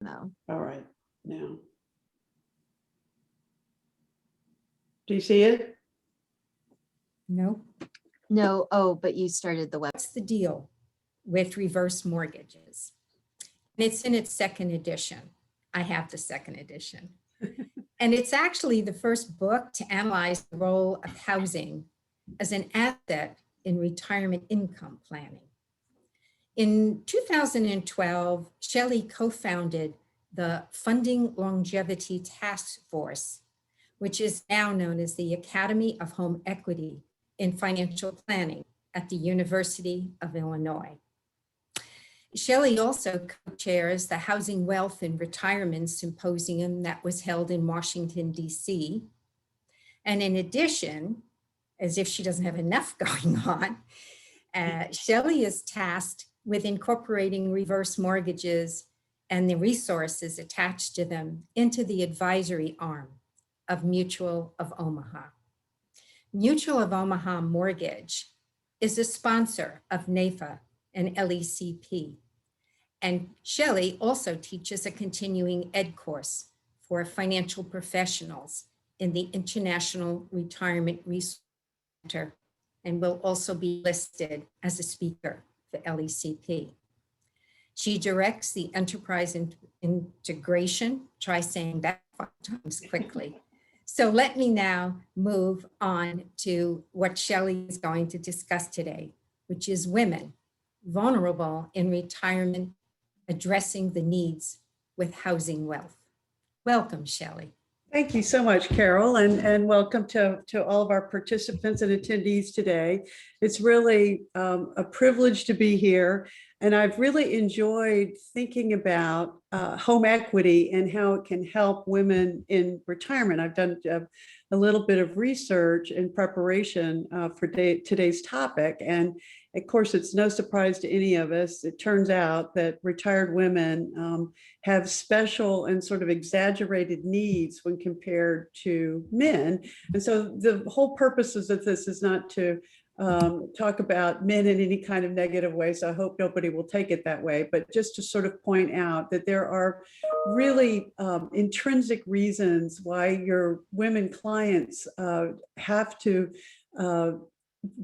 No. All right, now. Do you see it? No. No. Oh, but you started the web. What's the deal with reverse mortgages? And it's in its second edition. I have the second edition. And it's actually the first book to analyze the role of housing as an asset in retirement income planning. In 2012, Shelley co-founded the Funding Longevity Task Force, which is now known as the Academy of Home Equity in Financial Planning at the University of Illinois. Shelley also co-chairs the Housing Wealth and Retirement Symposium that was held in Washington, D.C. And in addition, as if she doesn't have enough going on, Shelley is tasked with incorporating reverse mortgages and the resources attached to them into the advisory arm of Mutual of Omaha. Mutual of Omaha Mortgage is a sponsor of NAFA and LECP. And Shelley also teaches a continuing ed course for financial professionals in the International Retirement Research Center, and will also be listed as a speaker for LECP. She directs the enterprise integration, try saying that 5 times quickly. So let me now move on to what Shelley is going to discuss today, which is women vulnerable in retirement, addressing the needs with housing wealth. Welcome, Shelley. Thank you so much, Carol, and welcome to all of our participants and attendees today. It's really a privilege to be here, and I've really enjoyed thinking about home equity and how it can help women in retirement. I've done a little bit of research in preparation for today's topic, and of course, it's no surprise to any of us. It turns out that retired women have special and sort of exaggerated needs when compared to men. And so the whole purpose of this is not to talk about men in any kind of negative way, so I hope nobody will take it that way, but just to sort of point out that there are really intrinsic reasons why your women clients have to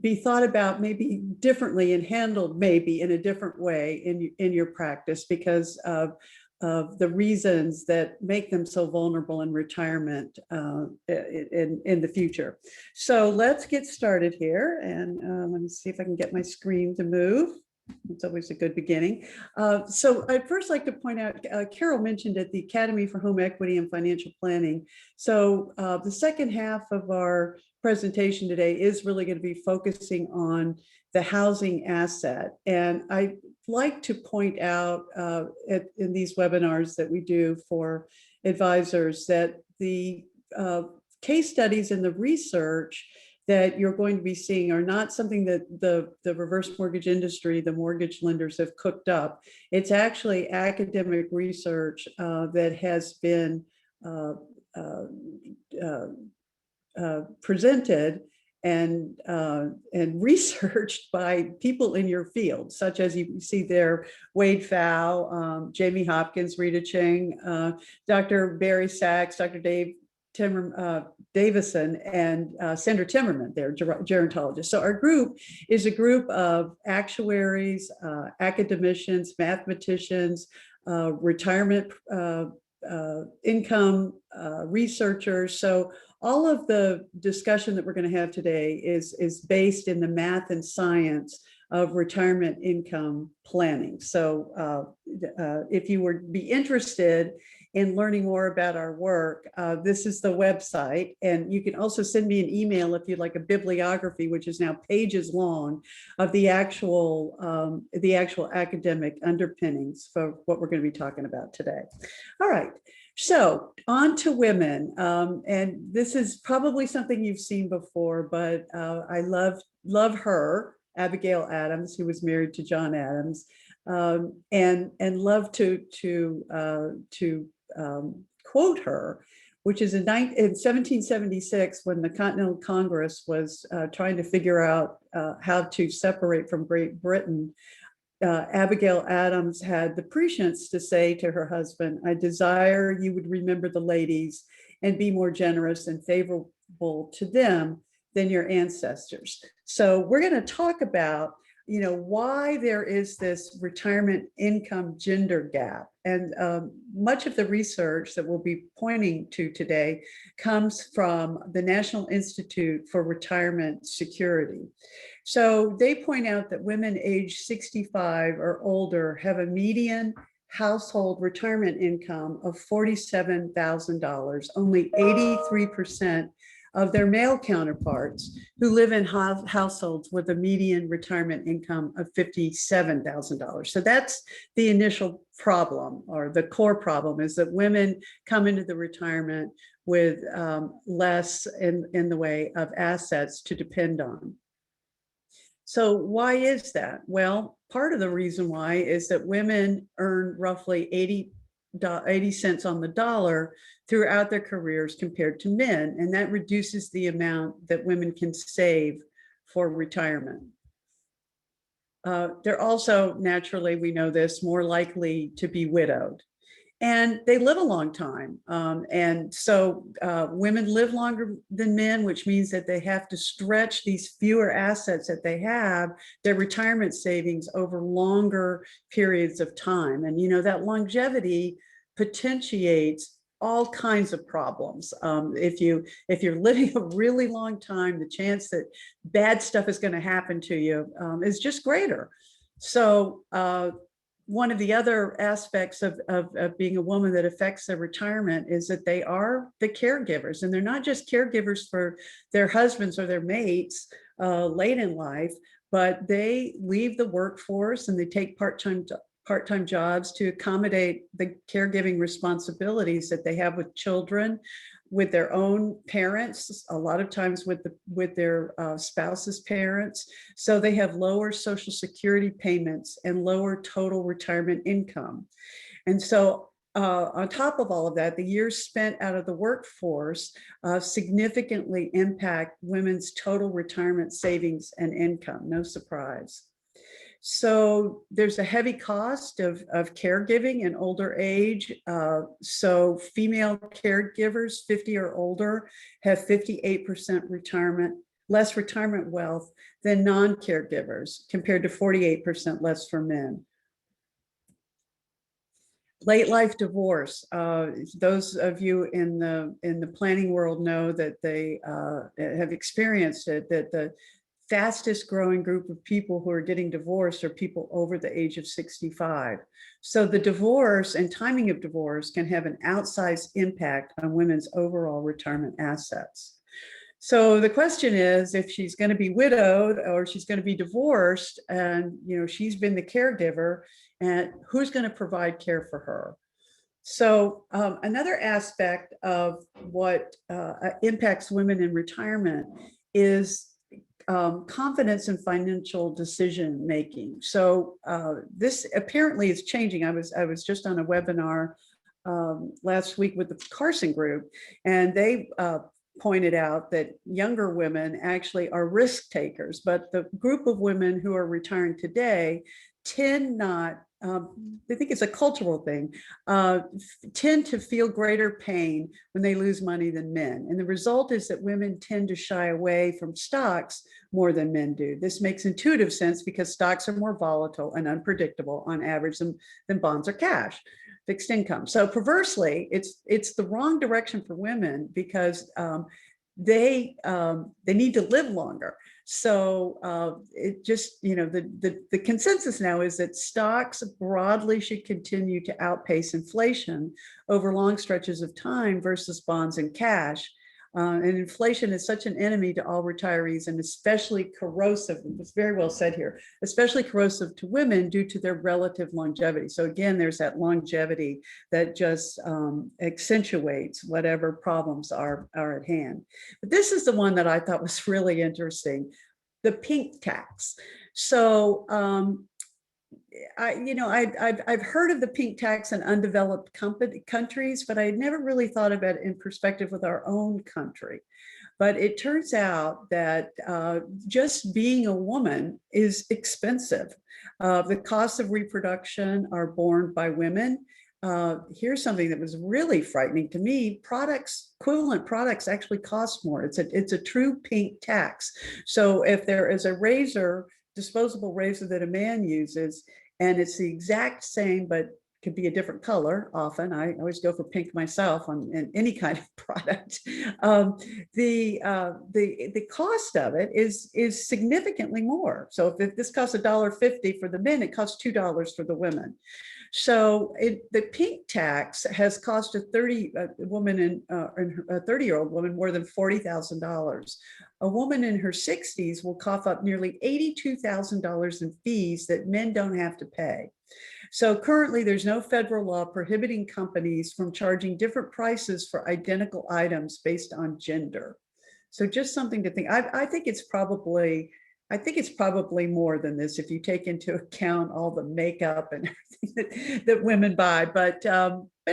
be thought about maybe differently and handled maybe in a different way in your practice because of the reasons that make them so vulnerable in retirement in the future. So let's get started here, and let me see if I can get my screen to move. It's always a good beginning. So I'd first like to point out, Carol mentioned at the Academy for Home Equity and Financial Planning. So the second half of our presentation today is really going to be focusing on the housing asset. And I like to point out in these webinars that we do for advisors that the case studies and the research that you're going to be seeing are not something that the reverse mortgage industry, the mortgage lenders have cooked up. It's actually academic research that has been presented and researched by people in your field, such as you see there, Wade Pfau, Jamie Hopkins, Rita Ching, Dr. Barry Sachs, Dr. Dave Davison, and Sandra Timmerman, they're gerontologists. So our group is a group of actuaries, academicians, mathematicians, retirement income researchers. So all of the discussion that we're going to have today is based in the math and science of retirement income planning. So if you would be interested in learning more about our work, this is the website. And you can also send me an email if you'd like a bibliography, which is now pages long, of the actual academic underpinnings for what we're going to be talking about today. All right. So on to women, and this is probably something you've seen before, but I love her, Abigail Adams, who was married to John Adams, and love to quote her, which is in 1776 when the Continental Congress was trying to figure out how to separate from Great Britain. Abigail Adams had the prescience to say to her husband, "I desire you would remember the ladies and be more generous and favorable to them than your ancestors." So we're going to talk about, why there is this retirement income gender gap. And much of the research that we'll be pointing to today comes from the National Institute for Retirement Security. So they point out that women age 65 or older have a median household retirement income of $47,000. Only 83% of their male counterparts who live in households with a median retirement income of $57,000. So that's the initial problem, or the core problem, is that women come into the retirement with less in the way of assets to depend on. So why is that? Well, part of the reason why is that women earn roughly 80 cents on the dollar throughout their careers compared to men, and that reduces the amount that women can save for retirement. They're also, naturally, we know this, more likely to be widowed. And they live a long time. And so women live longer than men, which means that they have to stretch these fewer assets that they have, their retirement savings, over longer periods of time. And, that longevity potentiates all kinds of problems. If you're living a really long time, the chance that bad stuff is going to happen to you is just greater. So one of the other aspects of being a woman that affects their retirement is that they are the caregivers, and they're not just caregivers for their husbands or their mates late in life, but they leave the workforce and they take part-time jobs to accommodate the caregiving responsibilities that they have with children, with their own parents, a lot of times with their spouse's parents. So they have lower Social Security payments and lower total retirement income. And so on top of all of that, the years spent out of the workforce significantly impact women's total retirement savings and income. No surprise. So there's a heavy cost of caregiving in older age. So female caregivers 50 or older have 58% less retirement wealth than non-caregivers, compared to 48% less for men. Late life divorce. Those of you in the planning world know that they have experienced it, that the fastest growing group of people who are getting divorced are people over the age of 65. So the divorce and timing of divorce can have an outsized impact on women's overall retirement assets. So the question is, if she's going to be widowed or she's going to be divorced, and she's been the caregiver, and who's going to provide care for her? So another aspect of what impacts women in retirement is confidence in financial decision making. So this apparently is changing. I was just on a webinar last week with the Carson Group, and they pointed out that younger women actually are risk takers, but the group of women who are retiring today tend not, I think it's a cultural thing, tend to feel greater pain when they lose money than men. And the result is that women tend to shy away from stocks more than men do. This makes intuitive sense because stocks are more volatile and unpredictable on average than bonds or cash, fixed income. So perversely, it's the wrong direction for women because they need to live longer. So it just, the consensus now is that stocks broadly should continue to outpace inflation over long stretches of time versus bonds and cash. And inflation is such an enemy to all retirees, and especially corrosive, it's very well said here, especially corrosive to women due to their relative longevity. So again, there's that longevity that just accentuates whatever problems are at hand. But this is the one that I thought was really interesting, the pink tax. So I've heard of the pink tax in undeveloped countries, but I had never really thought about it in perspective with our own country. But it turns out that just being a woman is expensive. The costs of reproduction are borne by women. Here's something that was really frightening to me. Equivalent products actually cost more. It's a true pink tax. So if there is a razor, disposable razor that a man uses, and it's the exact same, but could be a different color often. I always go for pink myself on any kind of product. The cost of it is significantly more. So if this costs $1.50 for the men, it costs $2 for the women. So the pink tax has cost a 30-year-old woman more than $40,000. A woman in her 60s will cough up nearly $82,000 in fees that men don't have to pay. So currently there's no federal law prohibiting companies from charging different prices for identical items based on gender. So just something to think. I think it's probably more than this if you take into account all the makeup and everything that women buy. But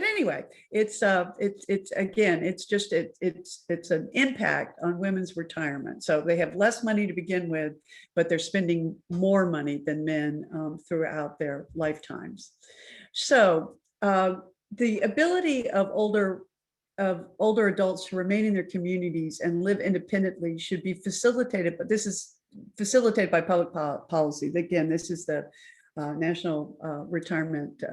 anyway, it's again, it's an impact on women's retirement. So they have less money to begin with, but they're spending more money than men throughout their lifetimes. So the ability of older adults to remain in their communities and live independently should be facilitated, but this is facilitated by public policy. Again, this is the National Retirement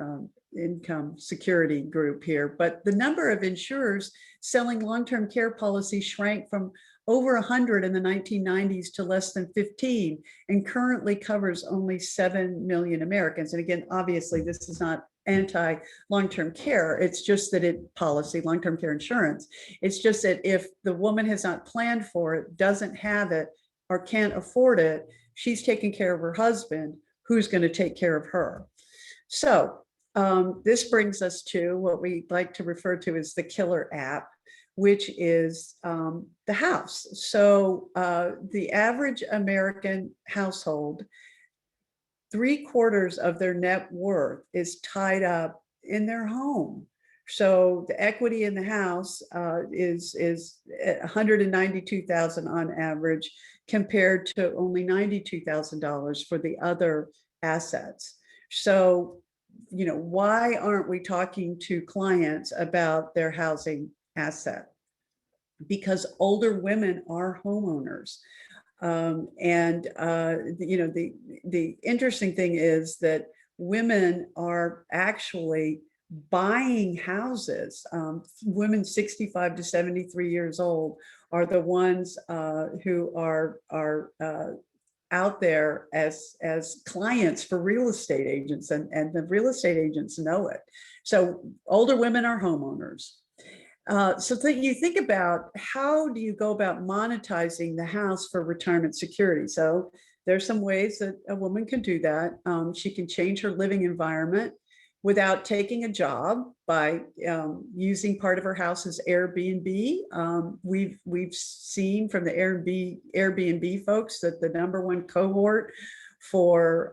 Income Security Group here, but the number of insurers selling long-term care policies shrank from over 100 in the 1990s to less than 15, and currently covers only 7 million Americans. And again, obviously, this is not anti-long-term care. It's just that long-term care insurance. It's just that if the woman has not planned for it, doesn't have it, or can't afford it, she's taking care of her husband, who's going to take care of her. So this brings us to what we like to refer to as the killer app, which is the house. So the average American household, 3/4 of their net worth is tied up in their home. So the equity in the house is $192,000 on average, compared to only $92,000 for the other assets. So, why aren't we talking to clients about their housing asset? Because older women are homeowners. The interesting thing is that women are actually buying houses. Women 65 to 73 years old are the ones who are out there as clients for real estate agents, and the real estate agents know it. So older women are homeowners. So you think about, how do you go about monetizing the house for retirement security? So there's some ways that a woman can do that. She can change her living environment without taking a job by using part of her house as Airbnb. We've seen from the Airbnb folks that the #1 cohort for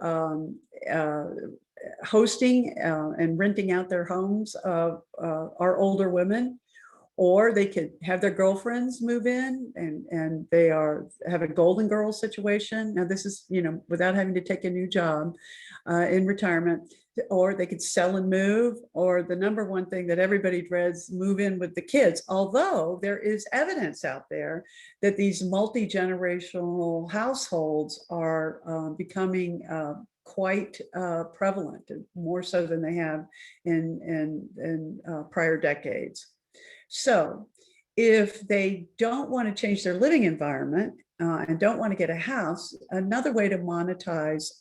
hosting and renting out their homes are older women. Or they could have their girlfriends move in, and they have a golden girl situation. Now this is, without having to take a new job in retirement. Or they could sell and move, or the #1 thing that everybody dreads, move in with the kids. Although there is evidence out there that these multi-generational households are becoming quite prevalent, more so than they have in prior decades. So if they don't want to change their living environment and don't want to get a house, another way to monetize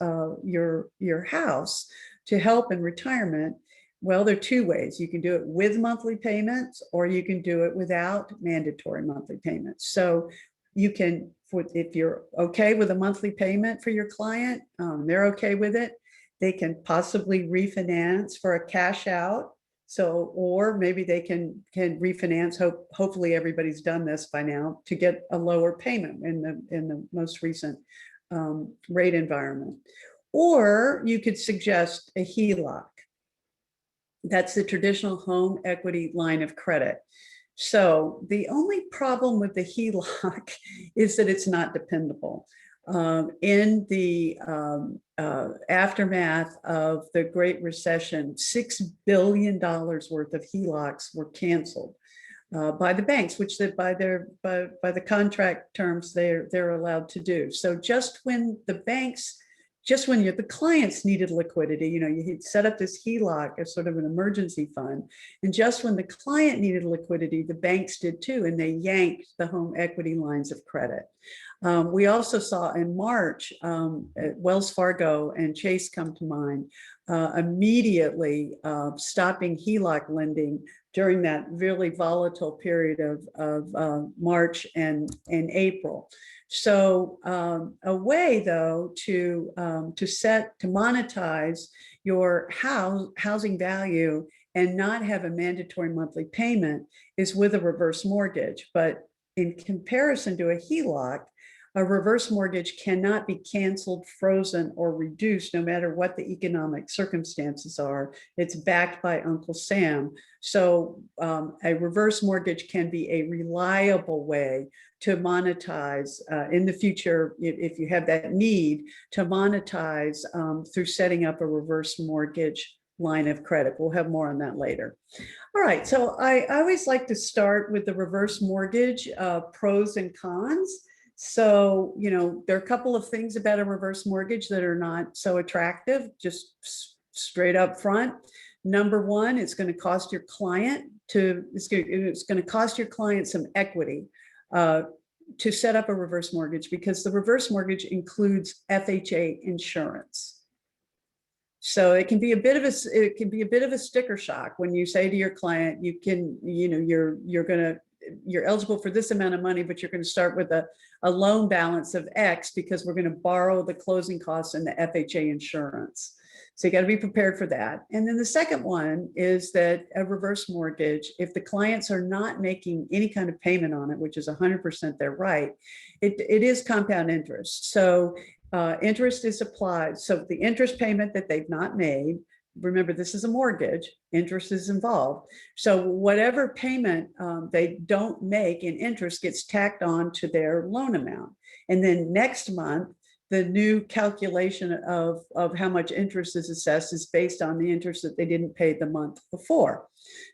your house to help in retirement, well, there are 2 ways. You can do it with monthly payments, or you can do it without mandatory monthly payments. So you can, if you're okay with a monthly payment for your client, they're okay with it, they can possibly refinance for a cash out. So, or maybe they can refinance. Hopefully everybody's done this by now, to get a lower payment in the most recent rate environment. Or you could suggest a HELOC. That's the traditional home equity line of credit. So the only problem with the HELOC is that it's not dependable. In the aftermath of the Great Recession, $6 billion worth of HELOCs were canceled by the banks, which by the contract terms they're allowed to do. So just when the banks, just when the clients needed liquidity, you set up this HELOC as sort of an emergency fund, and just when the client needed liquidity, the banks did too, and they yanked the home equity lines of credit. We also saw in March, Wells Fargo and Chase come to mind, immediately stopping HELOC lending during that really volatile period of March and April. So a way, though, to monetize your housing value and not have a mandatory monthly payment is with a reverse mortgage. But in comparison to a HELOC, a reverse mortgage cannot be canceled, frozen, or reduced, no matter what the economic circumstances are. It's backed by Uncle Sam. So a reverse mortgage can be a reliable way to monetize in the future, if you have that need, to monetize through setting up a reverse mortgage line of credit. We'll have more on that later. All right, so I always like to start with the reverse mortgage pros and cons. So, there are a couple of things about a reverse mortgage that are not so attractive, just straight up front. Number one, it's going to cost your client some equity to set up a reverse mortgage, because the reverse mortgage includes FHA insurance. So it can be a bit of a sticker shock when you say to your client, you're eligible for this amount of money, but you're going to start with a loan balance of X because we're going to borrow the closing costs and the FHA insurance. So you got to be prepared for that. And then the second one is that a reverse mortgage, if the clients are not making any kind of payment on it, which is 100% their right, it is compound interest. So interest is applied. So the interest payment that they've not made, remember, this is a mortgage, interest is involved. So whatever payment they don't make in interest gets tacked on to their loan amount. And then next month, the new calculation of how much interest is assessed is based on the interest that they didn't pay the month before.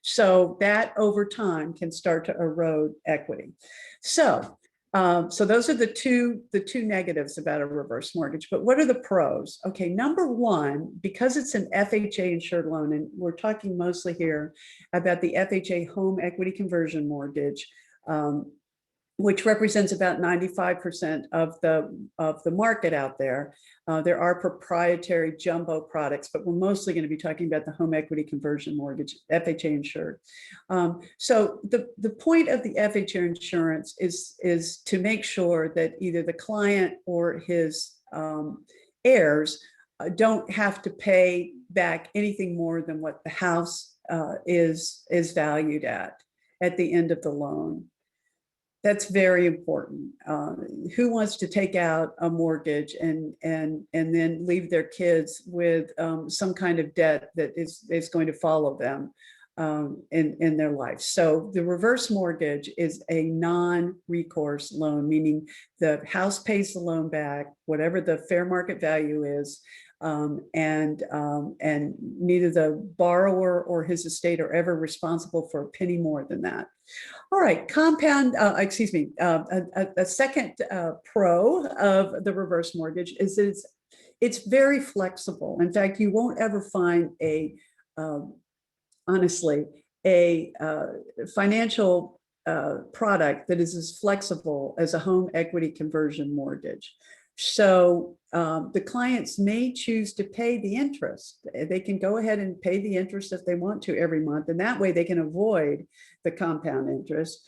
So that over time can start to erode equity. So those are the two negatives about a reverse mortgage. But what are the pros? Okay, number one, because it's an FHA insured loan, and we're talking mostly here about the FHA home equity conversion mortgage, which represents about 95% of the market out there. There are proprietary jumbo products, but we're mostly going to be talking about the home equity conversion mortgage, FHA insured. So the point of the FHA insurance is to make sure that either the client or his heirs don't have to pay back anything more than what the house is valued at the end of the loan. That's very important. Who wants to take out a mortgage and then leave their kids with some kind of debt that is going to follow them in their life? So the reverse mortgage is a non-recourse loan, meaning the house pays the loan back, whatever the fair market value is, and neither the borrower or his estate are ever responsible for a penny more than that. All right, a second pro of the reverse mortgage is it's very flexible. In fact, you won't ever find honestly, a financial product that is as flexible as a home equity conversion mortgage. So the clients may choose to pay the interest. They can go ahead and pay the interest if they want to every month, and that way they can avoid the compound interest.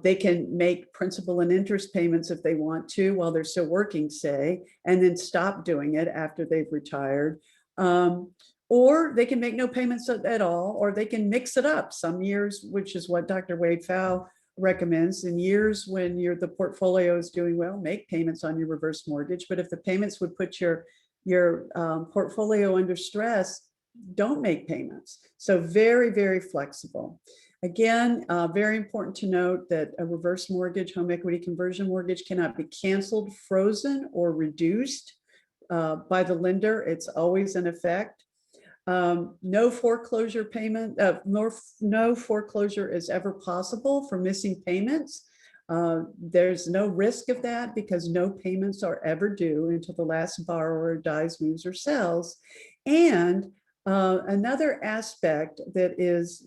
They can make principal and interest payments if they want to while they're still working, say, and then stop doing it after they've retired. Or they can make no payments at all, or they can mix it up some years, which is what Dr. Wade Pfau recommends. In years when the portfolio is doing well, make payments on your reverse mortgage. But if the payments would put your portfolio under stress, don't make payments. So very, very flexible. Again, very important to note that a reverse mortgage, home equity conversion mortgage cannot be canceled, frozen, or reduced by the lender. It's always in effect. No foreclosure payment, no foreclosure is ever possible for missing payments. There's no risk of that because no payments are ever due until the last borrower dies, moves, or sells. And another aspect that is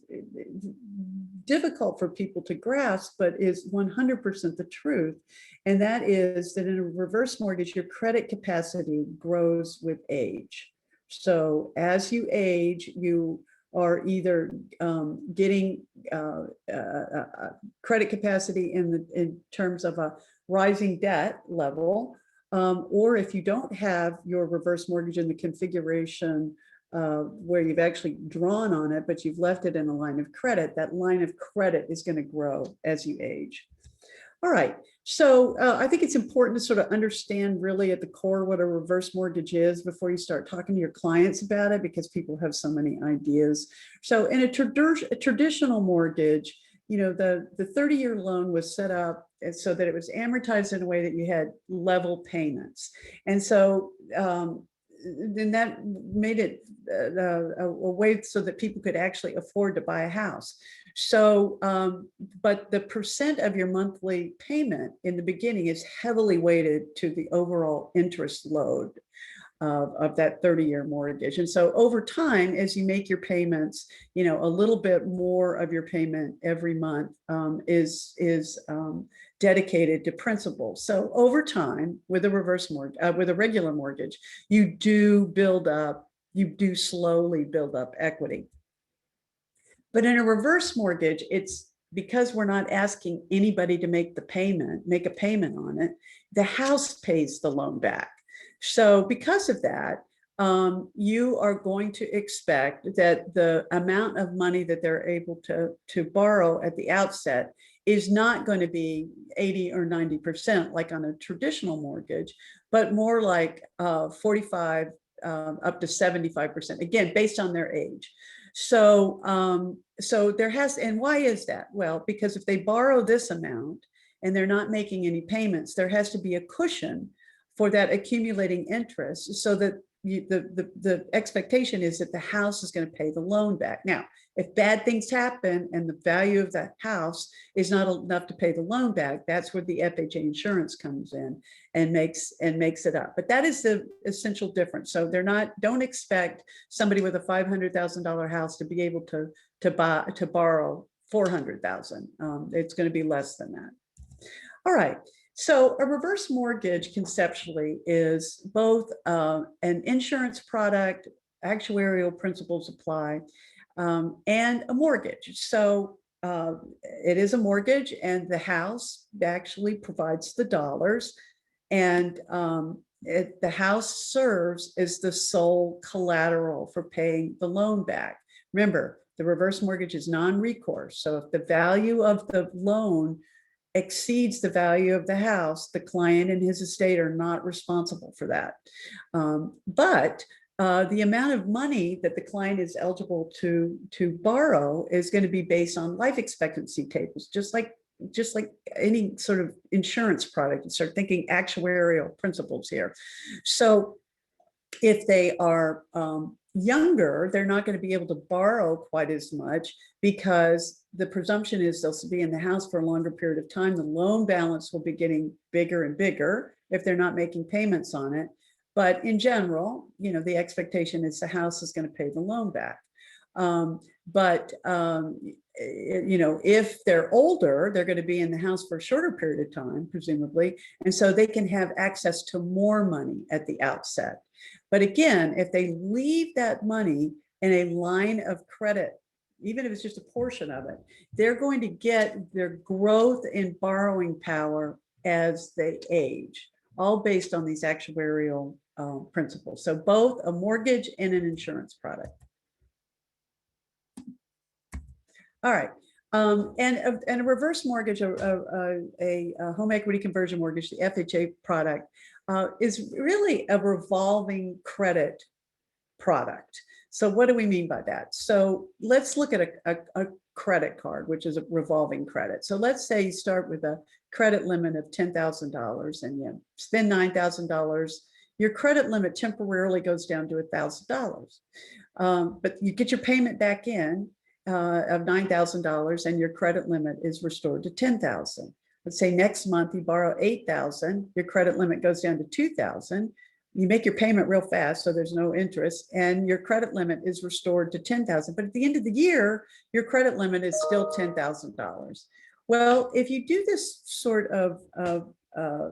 difficult for people to grasp, but is 100% the truth, and that is that in a reverse mortgage, your credit capacity grows with age. So as you age, you are either getting credit capacity in terms of a rising debt level, or if you don't have your reverse mortgage in the configuration where you've actually drawn on it, but you've left it in a line of credit, that line of credit is going to grow as you age. All right. So I think it's important to sort of understand really at the core what a reverse mortgage is before you start talking to your clients about it, because people have so many ideas. So in a traditional mortgage, you know, the 30-year loan was set up so that it was amortized in a way that you had level payments. And so then that made it a way so that people could actually afford to buy a house. So, but the percent of your monthly payment in the beginning is heavily weighted to the overall interest load of that 30-year mortgage. And so over time, as you make your payments, you know, a little bit more of your payment every month is dedicated to principal. So over time, with a reverse mortgage, with a regular mortgage, you do slowly build up equity. But in a reverse mortgage, it's because we're not asking anybody to make a payment on it, the house pays the loan back. So because of that, you are going to expect that the amount of money that they're able to borrow at the outset is not going to be 80 or 90% like on a traditional mortgage, but more like 45 up to 75%, again, based on their age. So, and why is that? Well, because if they borrow this amount and they're not making any payments, there has to be a cushion for that accumulating interest so that the expectation is that the house is going to pay the loan back. Now, if bad things happen and the value of that house is not enough to pay the loan back, that's where the FHA insurance comes in and makes it up. But that is the essential difference. So don't expect somebody with a $500,000 house to be able to borrow $400,000. It's going to be less than that. All right. So a reverse mortgage conceptually is both an insurance product, actuarial principles apply, and a mortgage. So it is a mortgage and the house actually provides the dollars, and the house serves as the sole collateral for paying the loan back. Remember, the reverse mortgage is non-recourse. So if the value of the loan exceeds the value of the house, the client and his estate are not responsible for that. But the amount of money that the client is eligible to borrow is going to be based on life expectancy tables, just like any sort of insurance product. You start thinking actuarial principles here. So if they are younger, they're not going to be able to borrow quite as much because the presumption is they'll be in the house for a longer period of time. The loan balance will be getting bigger and bigger if they're not making payments on it. But in general, you know, the expectation is the house is going to pay the loan back. You know, if they're older, they're going to be in the house for a shorter period of time, presumably. And so they can have access to more money at the outset. But again, if they leave that money in a line of credit, even if it's just a portion of it, they're going to get their growth in borrowing power as they age, all based on these actuarial principles. So both a mortgage and an insurance product. All right. And a reverse mortgage, a home equity conversion mortgage, the FHA product, is really a revolving credit product. So what do we mean by that? So let's look at a credit card, which is a revolving credit. So let's say you start with a credit limit of $10,000 and you spend $9,000. Your credit limit temporarily goes down to $1,000. But you get your payment back in of $9,000 and your credit limit is restored to $10,000. Let's say next month you borrow $8,000, your credit limit goes down to $2,000. You make your payment real fast, so there's no interest, and your credit limit is restored to $10,000. But at the end of the year, your credit limit is still $10,000. Well, if you do this sort of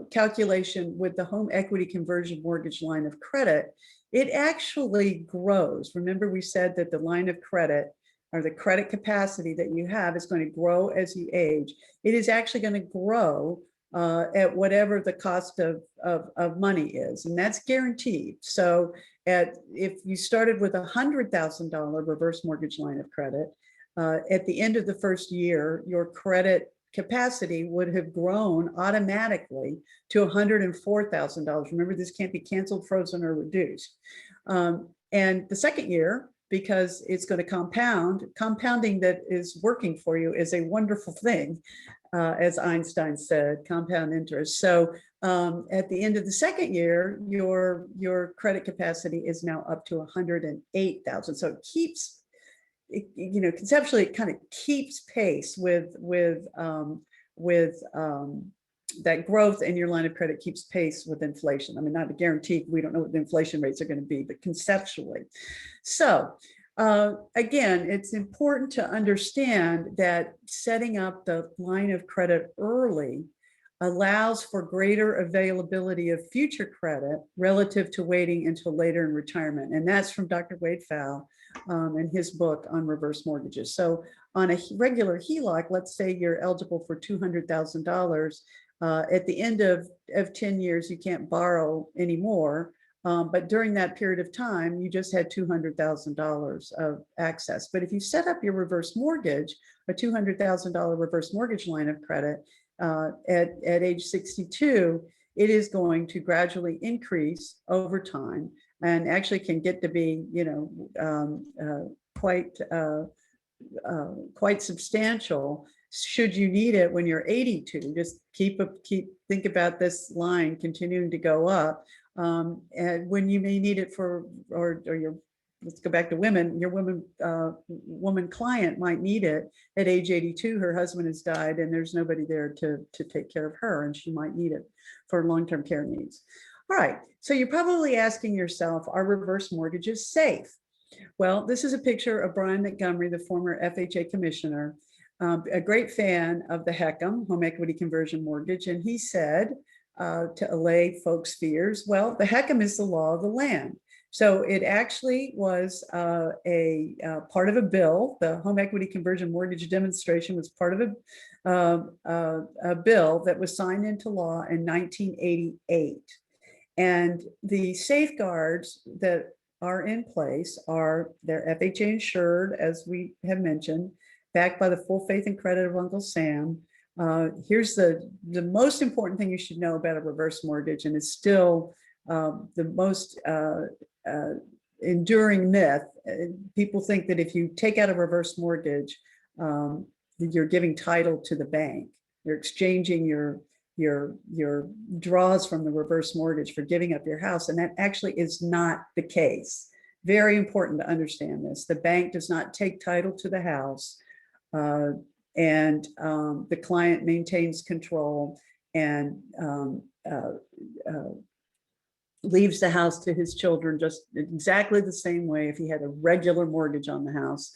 calculation with the home equity conversion mortgage line of credit, it actually grows. Remember, we said that the line of credit or the credit capacity that you have is going to grow as you age. It is actually going to grow at whatever the cost of money is, and that's guaranteed. So if you started with $100,000 reverse mortgage line of credit, at the end of the first year, your credit capacity would have grown automatically to $104,000. Remember, this can't be canceled, frozen, or reduced. And the second year, because it's going to compounding that is working for you is a wonderful thing. As Einstein said, compound interest. So at the end of the second year, your credit capacity is now up to 108,000. So it keeps, conceptually, it kind of keeps pace with that growth, and your line of credit keeps pace with inflation. I mean, not a guarantee, we don't know what the inflation rates are going to be, but conceptually. So again, it's important to understand that setting up the line of credit early allows for greater availability of future credit relative to waiting until later in retirement. And that's from Dr. Wade Pfau in his book on reverse mortgages. So on a regular HELOC, let's say you're eligible for $200,000. At the end of 10 years, you can't borrow anymore. But during that period of time, you just had $200,000 of access. But if you set up your reverse mortgage, a $200,000 reverse mortgage line of credit at age 62, it is going to gradually increase over time and actually can get to be, quite substantial should you need it when you're 82. Just think about this line continuing to go up. And when you may need it let's go back to women, your woman client might need it at age 82, her husband has died and there's nobody there to take care of her, and she might need it for long-term care needs. All right, so you're probably asking yourself, are reverse mortgages safe? Well, this is a picture of Brian Montgomery, the former FHA commissioner, a great fan of the HECM, home equity conversion mortgage, and he said, to allay folks' fears, well, the HECM is the law of the land. So it actually was a part of a bill. The home equity conversion mortgage demonstration was part of a bill that was signed into law in 1988. And the safeguards that are in place are they're FHA insured, as we have mentioned, backed by the full faith and credit of Uncle Sam. Here's the most important thing you should know about a reverse mortgage, and it's still the most enduring myth. People think that if you take out a reverse mortgage, you're giving title to the bank. You're exchanging your draws from the reverse mortgage for giving up your house, and that actually is not the case. Very important to understand this. The bank does not take title to the house. And the client maintains control and leaves the house to his children just exactly the same way if he had a regular mortgage on the house.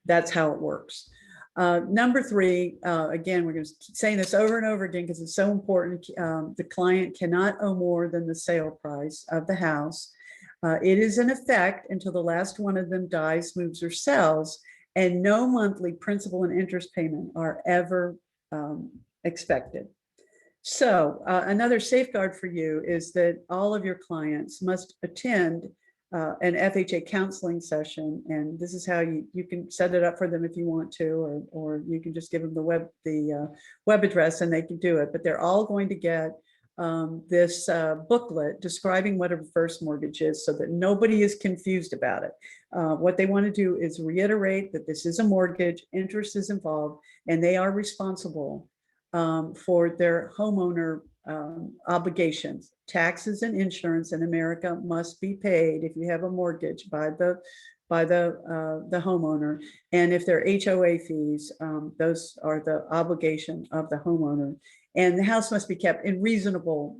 That's how it works. Number three, again, we're going to keep saying this over and over again because it's so important. The client cannot owe more than the sale price of the house. It is in effect until the last one of them dies, moves, or sells, and no monthly principal and interest payment are ever expected. So another safeguard for you is that all of your clients must attend an FHA counseling session, and this is how you can set it up for them if you want to, or you can just give them the web address and they can do it. But they're all going to get this booklet describing what a reverse mortgage is so that nobody is confused about it. What they want to do is reiterate that this is a mortgage, interest is involved, and they are responsible for their homeowner obligations. Taxes and insurance in America must be paid if you have a mortgage by the homeowner. And if there are HOA fees, those are the obligation of the homeowner. And the house must be kept in reasonable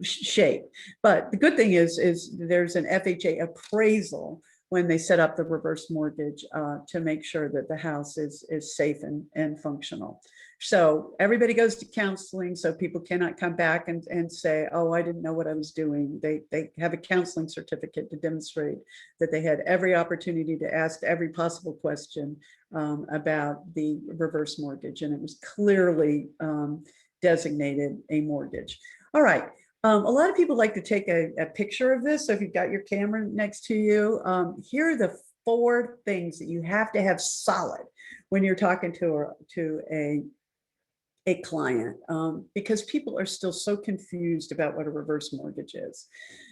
shape. But the good thing is there's an FHA appraisal when they set up the reverse mortgage to make sure that the house is safe and functional. So everybody goes to counseling, so people cannot come back and say, oh, I didn't know what I was doing. They have a counseling certificate to demonstrate that they had every opportunity to ask every possible question about the reverse mortgage, and it was clearly designated a mortgage. All right. A lot of people like to take a picture of this. So if you've got your camera next to you, here are the 4 things that you have to have solid when you're talking to a client, because people are still so confused about what a reverse mortgage is.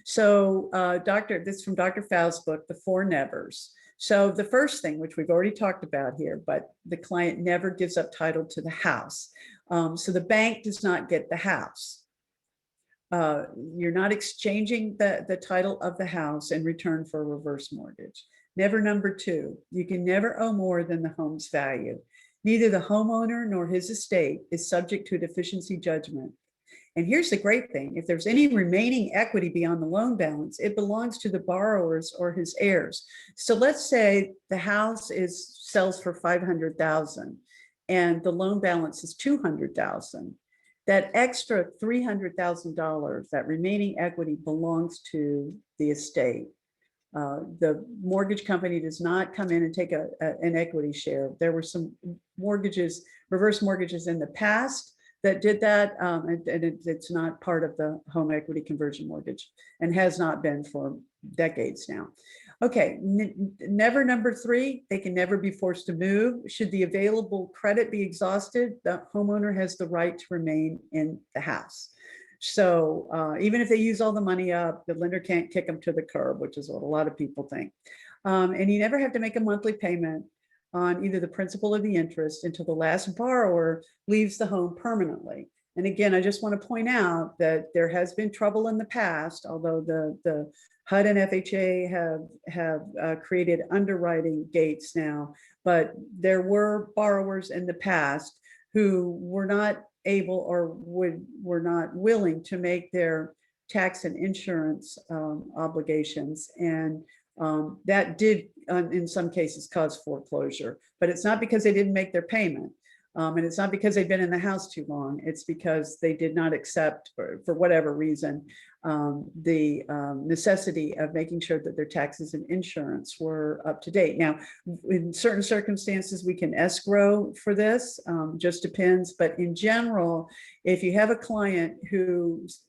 So this is from Dr. Fow's book, The 4 Nevers. So the first thing, which we've already talked about here, but the client never gives up title to the house. So the bank does not get the house. You're not exchanging the title of the house in return for a reverse mortgage. Never number 2, you can never owe more than the home's value. Neither the homeowner nor his estate is subject to a deficiency judgment. And here's the great thing. If there's any remaining equity beyond the loan balance, it belongs to the borrowers or his heirs. So let's say the house sells for $500,000 and the loan balance is $200,000. That extra $300,000, that remaining equity, belongs to the estate. The mortgage company does not come in and take an equity share. There were some reverse mortgages in the past that did that, and it's not part of the home equity conversion mortgage and has not been for decades now. Okay, never number 3, they can never be forced to move. Should the available credit be exhausted, the homeowner has the right to remain in the house. So even if they use all the money up, the lender can't kick them to the curb, which is what a lot of people think. And you never have to make a monthly payment on either the principal or the interest until the last borrower leaves the home permanently. And again, I just want to point out that there has been trouble in the past, although the HUD and FHA have created underwriting gates now, but there were borrowers in the past who were not able or were not willing to make their tax and insurance obligations, and that did in some cases cause foreclosure. But it's not because they didn't make their payment. And it's not because they've been in the house too long. It's because they did not accept, for whatever reason, the necessity of making sure that their taxes and insurance were up to date. Now, in certain circumstances, we can escrow for this, just depends. But in general, if you have a client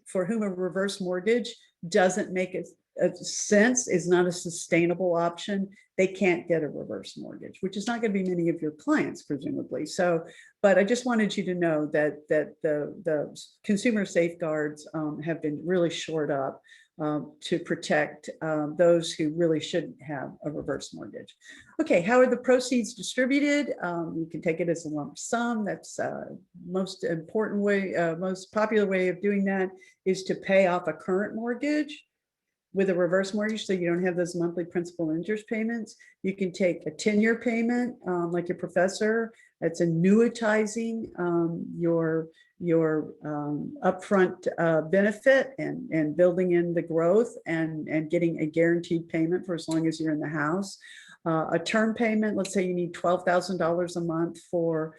for whom a reverse mortgage doesn't make sense, is not a sustainable option, they can't get a reverse mortgage, which is not going to be many of your clients, presumably. So, but I just wanted you to know that the consumer safeguards have been really shored up to protect those who really shouldn't have a reverse mortgage. Okay, how are the proceeds distributed? You can take it as a lump sum. That's most important way, most popular way of doing that is to pay off a current mortgage with a reverse mortgage, so you don't have those monthly principal and interest payments. You can take a 10-year payment, like your professor. That's annuitizing your upfront benefit and building in the growth and getting a guaranteed payment for as long as you're in the house. A term payment, let's say you need $12,000 a month for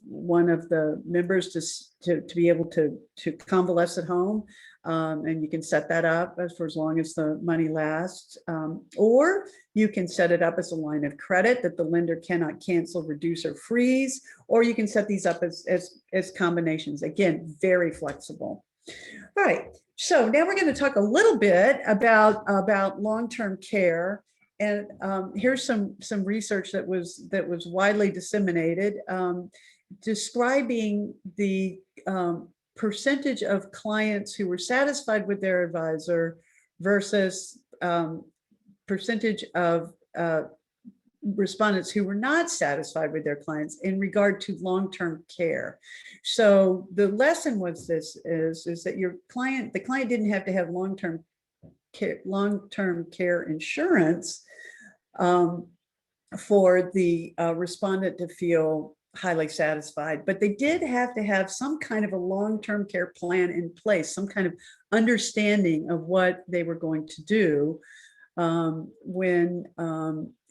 one of the members to be able to convalesce at home. And you can set that up for as long as the money lasts, or you can set it up as a line of credit that the lender cannot cancel, reduce, or freeze, or you can set these up as combinations. Again, very flexible. All right, so now we're going to talk a little bit about long-term care. And here's some research that was widely disseminated. describing the percentage of clients who were satisfied with their advisor versus percentage of respondents who were not satisfied with their clients in regard to long-term care. So the lesson was this is that the client didn't have to have long-term care insurance for the respondent to feel highly satisfied, but they did have to have some kind of a long-term care plan in place, some kind of understanding of what they were going to do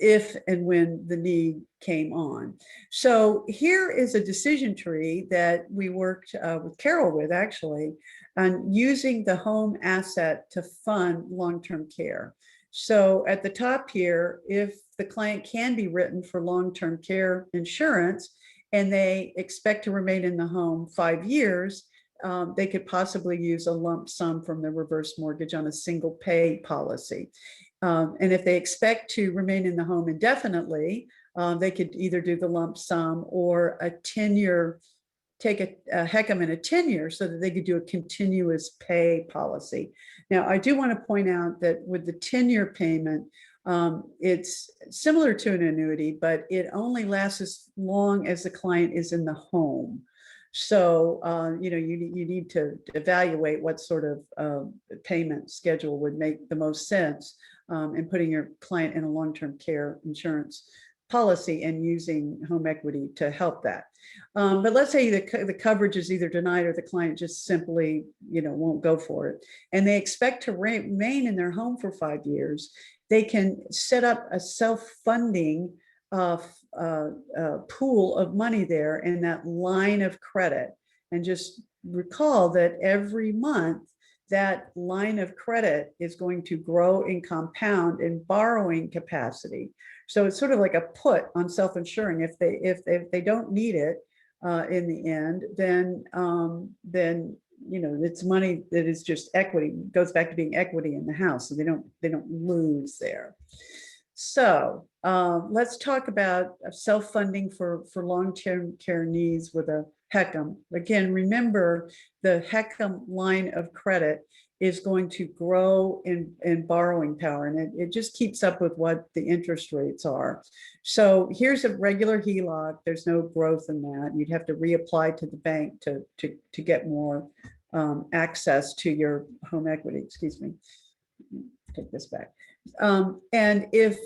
if and when the need came on. So here is a decision tree that we worked with Carol with, actually, on using the home asset to fund long-term care. So at the top here, if the client can be written for long-term care insurance and they expect to remain in the home 5 years, they could possibly use a lump sum from the reverse mortgage on a single pay policy. And if they expect to remain in the home indefinitely, they could either do the lump sum or a 10-year, take a HECM in a 10-year so that they could do a continuous pay policy. Now, I do want to point out that with the 10-year payment, it's similar to an annuity, but it only lasts as long as the client is in the home. So, you need to evaluate what sort of payment schedule would make the most sense in putting your client in a long-term care insurance policy and using home equity to help that. But let's say the coverage is either denied or the client just simply, won't go for it, and they expect to remain in their home for 5 years. They can set up a self-funding pool of money there in that line of credit, and just recall that every month that line of credit is going to grow and compound in borrowing capacity. So it's sort of like a put on self-insuring. If they don't need it in the end, then it's money that is just equity, goes back to being equity in the house, so they don't lose there. So let's talk about self-funding for long-term care needs with a HECM. Again, remember the HECM line of credit is going to grow in borrowing power, and it just keeps up with what the interest rates are. So here's a regular HELOC. There's no growth in that. You'd have to reapply to the bank to get more access to your home equity. Excuse me. Take this back. And if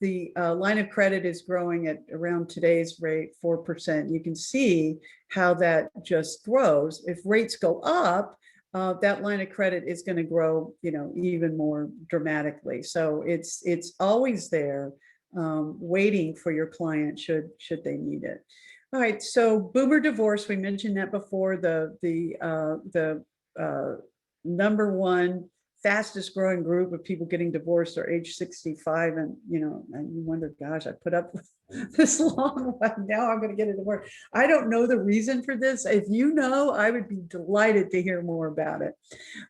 the line of credit is growing at around today's rate, 4%, you can see how that just grows. If rates go up, that line of credit is going to grow, even more dramatically. So it's always there, waiting for your client should they need it. All right. So boomer divorce, we mentioned that before. The number one fastest growing group of people getting divorced are age 65, and you wonder, gosh, I put up with this long, now I'm going to get a divorce. I don't know the reason for this. If you know, I would be delighted to hear more about it.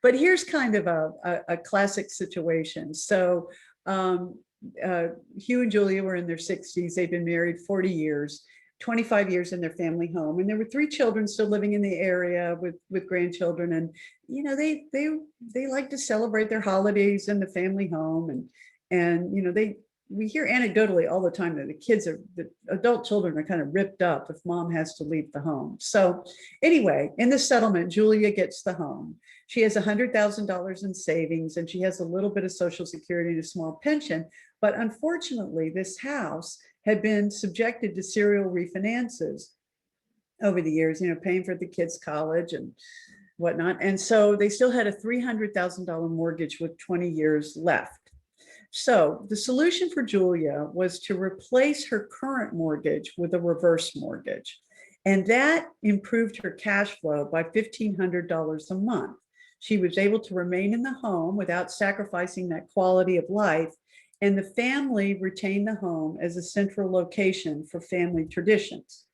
But here's kind of a classic situation. So Hugh and Julia were in their 60s. They've been married 40 years. 25 years in their family home, and there were 3 children still living in the area with grandchildren, and they like to celebrate their holidays in the family home, and we hear anecdotally all the time that the adult children are kind of ripped up if mom has to leave the home. So anyway, in the settlement, Julia gets the home. She has $100,000 in savings, and she has a little bit of Social Security and a small pension, but unfortunately this house had been subjected to serial refinances over the years, paying for the kids' college and whatnot. And so they still had a $300,000 mortgage with 20 years left. So the solution for Julia was to replace her current mortgage with a reverse mortgage. And that improved her cash flow by $1,500 a month. She was able to remain in the home without sacrificing that quality of life, and the family retained the home as a central location for family traditions.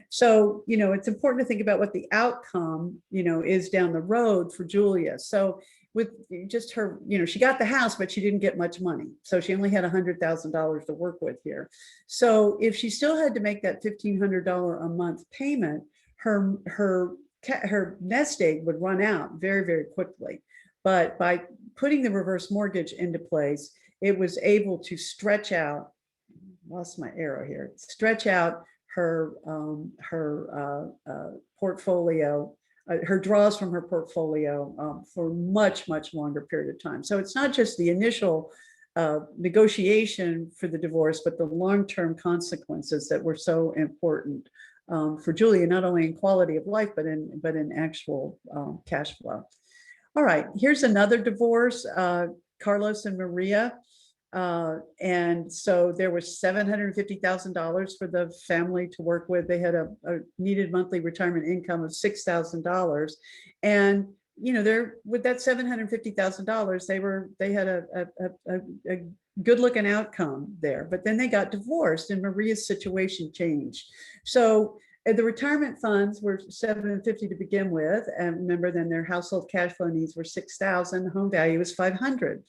So, it's important to think about what the outcome, is down the road for Julia. So with just her, she got the house, but she didn't get much money. So she only had $100,000 to work with here. So if she still had to make that $1,500 a month payment, her nest egg would run out very, very quickly. But by putting the reverse mortgage into place, it was able to stretch out, lost my arrow here, stretch out her portfolio, her draws from her portfolio for much, much longer period of time. So it's not just the initial negotiation for the divorce, but the long-term consequences that were so important for Julia, not only in quality of life, but in actual cash flow. All right, here's another divorce, Carlos and Maria. And so there was $750,000 for the family to work with. They had a needed monthly retirement income of $6,000. And, they're with that $750,000, they had a good looking outcome there, but then they got divorced and Maria's situation changed. So the retirement funds were $750 to begin with. And remember, then their household cash flow needs were $6,000, home value was $500.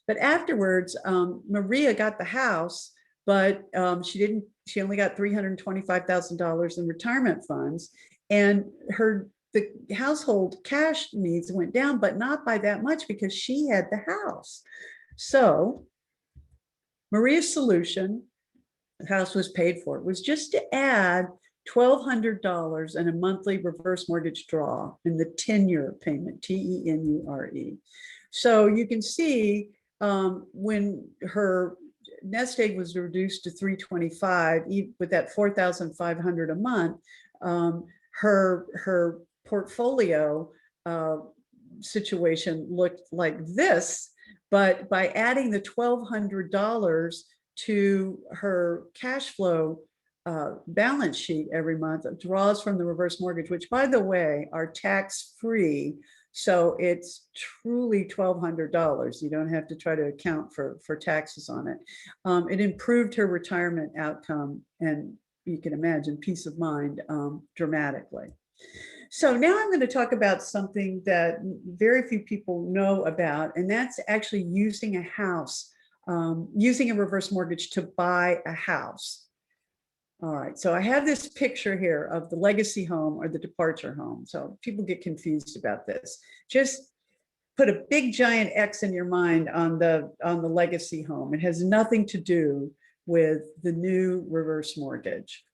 But afterwards, Maria got the house, but she only got $325,000 in retirement funds. And the household cash needs went down, but not by that much because she had the house. So Maria's solution, the house was paid for, was just to add $1,200 in a monthly reverse mortgage draw in the tenure payment, TENURE. So you can see when her nest egg was reduced to $325,000 with that $4,500 a month, her portfolio situation looked like this. But by adding the $1,200 to her cash flow balance sheet every month, draws from the reverse mortgage, which, by the way, are tax-free. So it's truly $1,200. You don't have to try to account for taxes on it. It improved her retirement outcome, and you can imagine peace of mind dramatically. So now I'm going to talk about something that very few people know about, and that's actually using a house, using a reverse mortgage to buy a house. All right, so I have this picture here of the legacy home or the departure home. So people get confused about this. Just put a big giant X in your mind on the legacy home. It has nothing to do with the new reverse mortgage.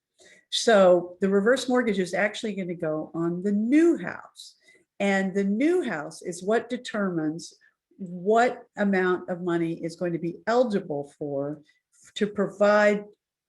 So the reverse mortgage is actually going to go on the new house. And the new house is what determines what amount of money is going to be eligible to provide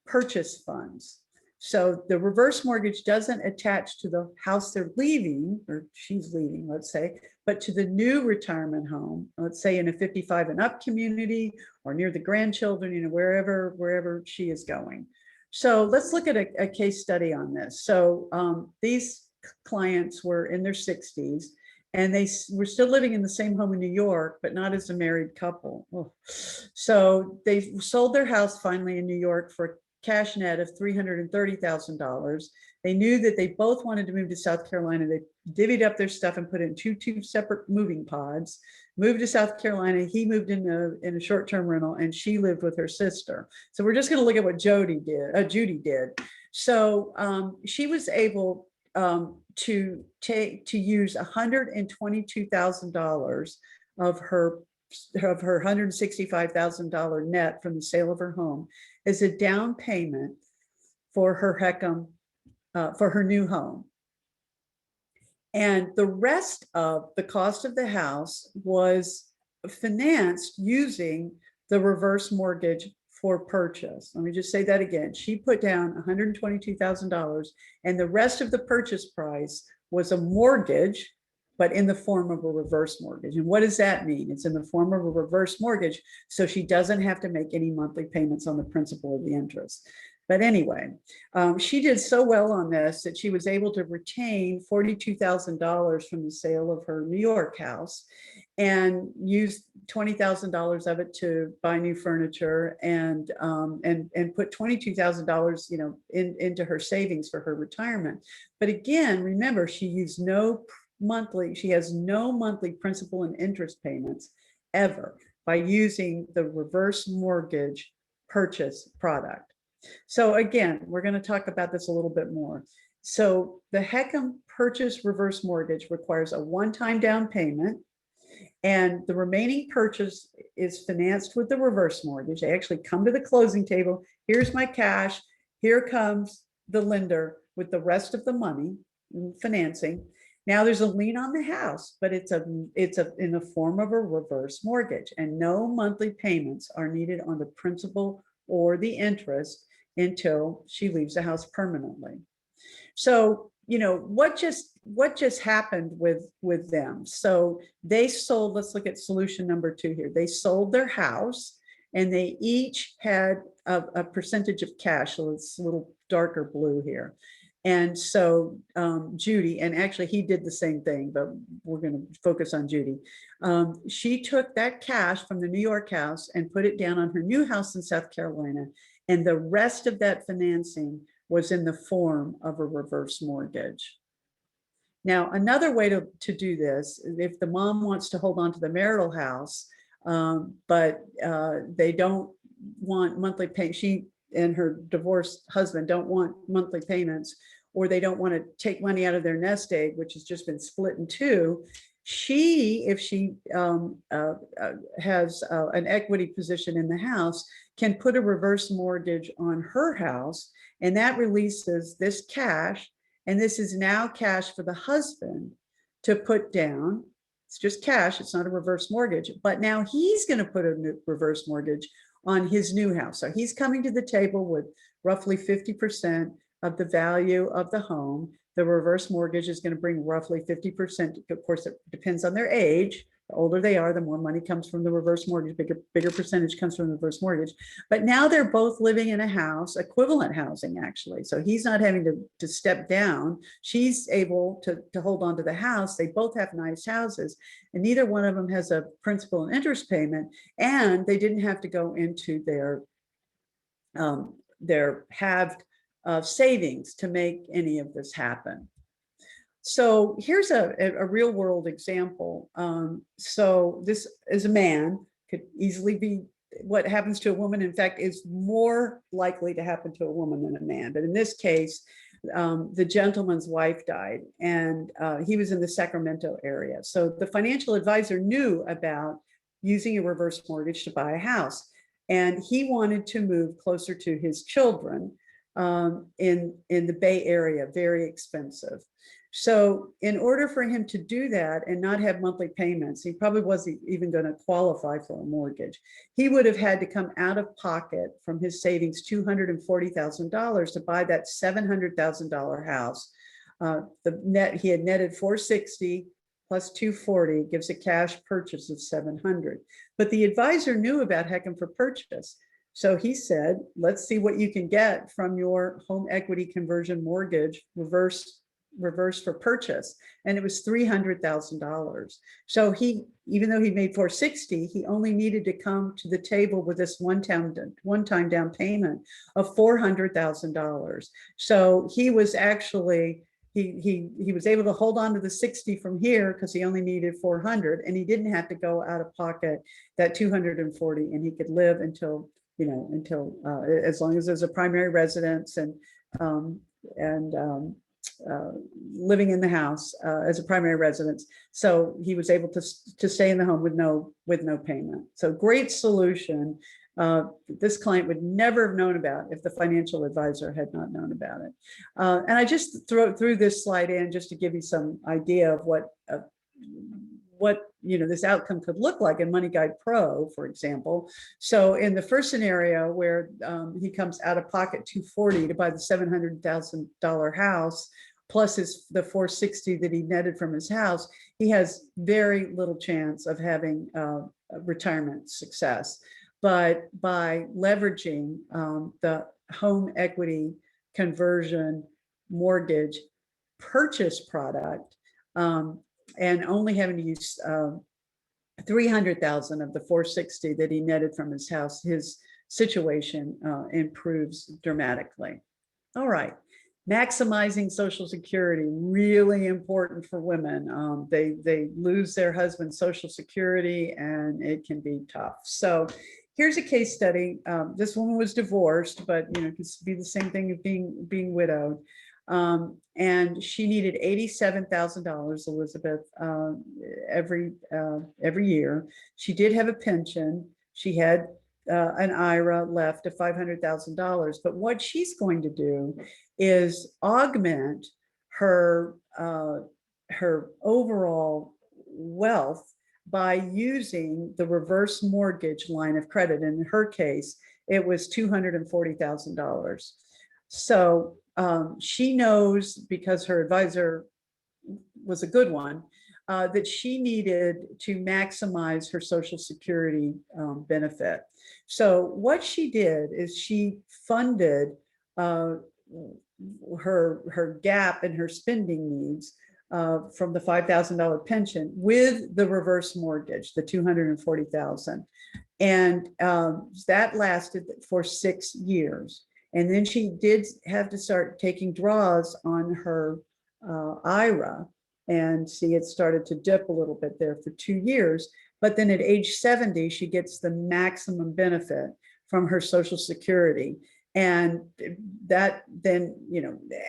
purchase funds. So the reverse mortgage doesn't attach to the house they're leaving, or she's leaving, let's say, but to the new retirement home, let's say in a 55 and up community or near the grandchildren, wherever she is going. So let's look at a case study on this. So these clients were in their 60s, and they were still living in the same home in New York, but not as a married couple. Oh. So they sold their house finally in New York for a cash net of $330,000. They knew that they both wanted to move to South Carolina. They divvied up their stuff and put it in two separate moving pods, moved to South Carolina. He moved in a short-term rental, and she lived with her sister. So we're just going to look at what Judy did. So she was able to use $122,000 of her $165,000 net from the sale of her home as a down payment for her for her new home. And the rest of the cost of the house was financed using the reverse mortgage for purchase. Let me just say that again. She put down $122,000, and the rest of the purchase price was a mortgage, but in the form of a reverse mortgage. And what does that mean? It's in the form of a reverse mortgage, so she doesn't have to make any monthly payments on the principal or the interest. But anyway, she did so well on this that she was able to retain $42,000 from the sale of her New York house and use $20,000 of it to buy new furniture and put $22,000, into her savings for her retirement. But again, remember, she used no she has no monthly principal and interest payments ever by using the reverse mortgage purchase product. So again, we're going to talk about this a little bit more. So the HECM purchase reverse mortgage requires a one-time down payment, and the remaining purchase is financed with the reverse mortgage. They actually come to the closing table. Here's my cash. Here comes the lender with the rest of the money financing. Now there's a lien on the house, but it's in the form of a reverse mortgage, and no monthly payments are needed on the principal or the interest until she leaves the house permanently. So, you know, what just happened with them? So they sold, let's look at solution number 2 here. They sold their house and they each had a percentage of cash. So it's a little darker blue here. And so Judy, and actually he did the same thing, but we're going to focus on Judy. She took that cash from the New York house and put it down on her new house in South Carolina. And the rest of that financing was in the form of a reverse mortgage. Now, another way to do this, if the mom wants to hold on to the marital house, but they don't want monthly pay, she and her divorced husband don't want monthly payments, or they don't want to take money out of their nest egg, which has just been split in two, if she has an equity position in the house, can put a reverse mortgage on her house, and that releases this cash. And this is now cash for the husband to put down. It's just cash. It's not a reverse mortgage, but now he's going to put a reverse mortgage on his new house. So he's coming to the table with roughly 50% of the value of the home. The reverse mortgage is going to bring roughly 50%. Of course, it depends on their age. The older they are, the more money comes from the reverse mortgage, bigger percentage comes from the reverse mortgage. But now they're both living in a house, equivalent housing actually. So he's not having to step down. She's able to hold on to the house. They both have nice houses, and neither one of them has a principal and interest payment, and they didn't have to go into their halved savings to make any of this happen. So here's a real world example. So this is a man, could easily be what happens to a woman. In fact, is more likely to happen to a woman than a man. But in this case, the gentleman's wife died, and he was in the Sacramento area. So the financial advisor knew about using a reverse mortgage to buy a house, and he wanted to move closer to his children in the Bay Area, very expensive. So in order for him to do that and not have monthly payments, he probably wasn't even going to qualify for a mortgage. He would have had to come out of pocket from his savings $240,000 to buy that $700,000 house. He had netted $460 plus $240 gives a cash purchase of $700. But the advisor knew about HECM for purchase. So he said, let's see what you can get from your home equity conversion mortgage reverse for purchase. And it was $300,000. So even though he made $460, he only needed to come to the table with this one-time down payment of $400,000. So he was actually, he was able to hold on to the 60 from here because he only needed 400, and he didn't have to go out of pocket that 240, and he could live until as long as there's a primary residence and living in the house as a primary residence. So he was able to stay in the home with no payment. So great solution. This client would never have known about if the financial advisor had not known about it. And I just threw this slide in just to give you some idea of what this outcome could look like in Money Guide Pro, for example. So in the first scenario where he comes out of pocket $240 to buy the $700,000 house, plus the $460 that he netted from his house, he has very little chance of having retirement success. But by leveraging the home equity conversion mortgage purchase product, and only having to use $300,000 of the $460 that he netted from his house, his situation improves dramatically. All right. maximizing Social Security, really important for women. They lose their husband's Social Security and it can be tough. So here's a case study. This woman was divorced, but it could be the same thing as being widowed. And she needed $87,000, Elizabeth, every year. She did have a pension. She had an IRA left of $500,000. But what she's going to do is augment her her overall wealth by using the reverse mortgage line of credit. In her case, it was $240,000. So she knows, because her advisor was a good one, that she needed to maximize her Social Security benefit. So what she did is she funded her gap in her spending needs from the $5,000 pension with the reverse mortgage, the $240,000, and that lasted for 6 years. And then she did have to start taking draws on her IRA, and see, it started to dip a little bit there for 2 years. But then at age 70, she gets the maximum benefit from her Social Security. And that then,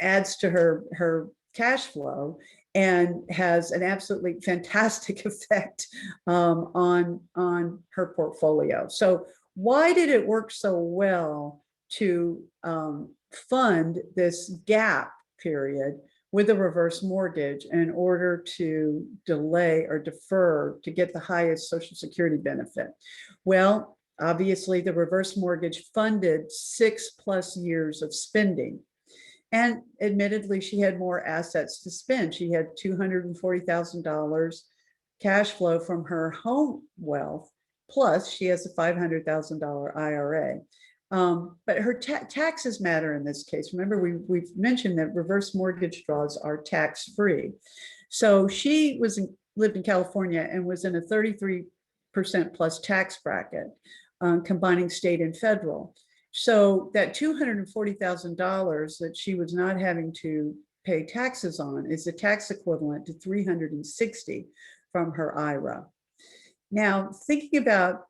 adds to her cash flow and has an absolutely fantastic effect on her portfolio. So why did it work so well to fund this gap period with a reverse mortgage in order to delay or defer to get the highest Social Security benefit? Well, obviously, the reverse mortgage funded 6+ years of spending. And admittedly, she had more assets to spend. She had $240,000 cash flow from her home wealth, plus she has a $500,000 IRA. But her taxes matter in this case. Remember, we've mentioned that reverse mortgage draws are tax-free. So she lived in California and was in a 33% plus tax bracket, combining state and federal. So that $240,000 that she was not having to pay taxes on is a tax equivalent to $360 from her IRA. Now, thinking about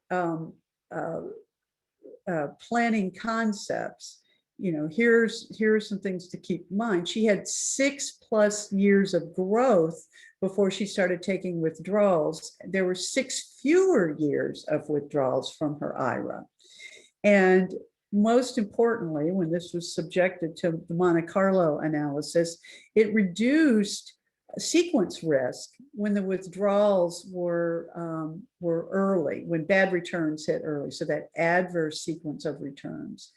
planning concepts, here's some things to keep in mind. She had 6+ years of growth before she started taking withdrawals. There were 6 fewer years of withdrawals from her IRA. And most importantly, when this was subjected to the Monte Carlo analysis, it reduced sequence risk when the withdrawals were early, when bad returns hit early, so that adverse sequence of returns.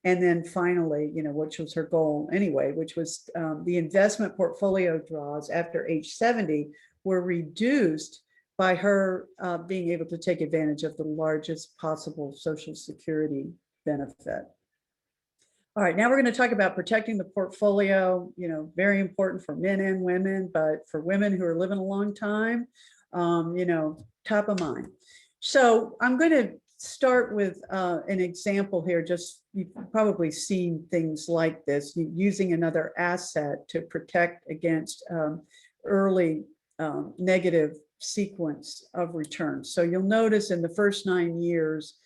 And then finally, which was her goal anyway, which was the investment portfolio draws after age 70 were reduced by her being able to take advantage of the largest possible Social Security benefit. All right, now we're going to talk about protecting the portfolio, very important for men and women, but for women who are living a long time, top of mind. So I'm going to start with an example here. Just, you've probably seen things like this, using another asset to protect against early negative sequence of returns. So you'll notice in the first 9 years,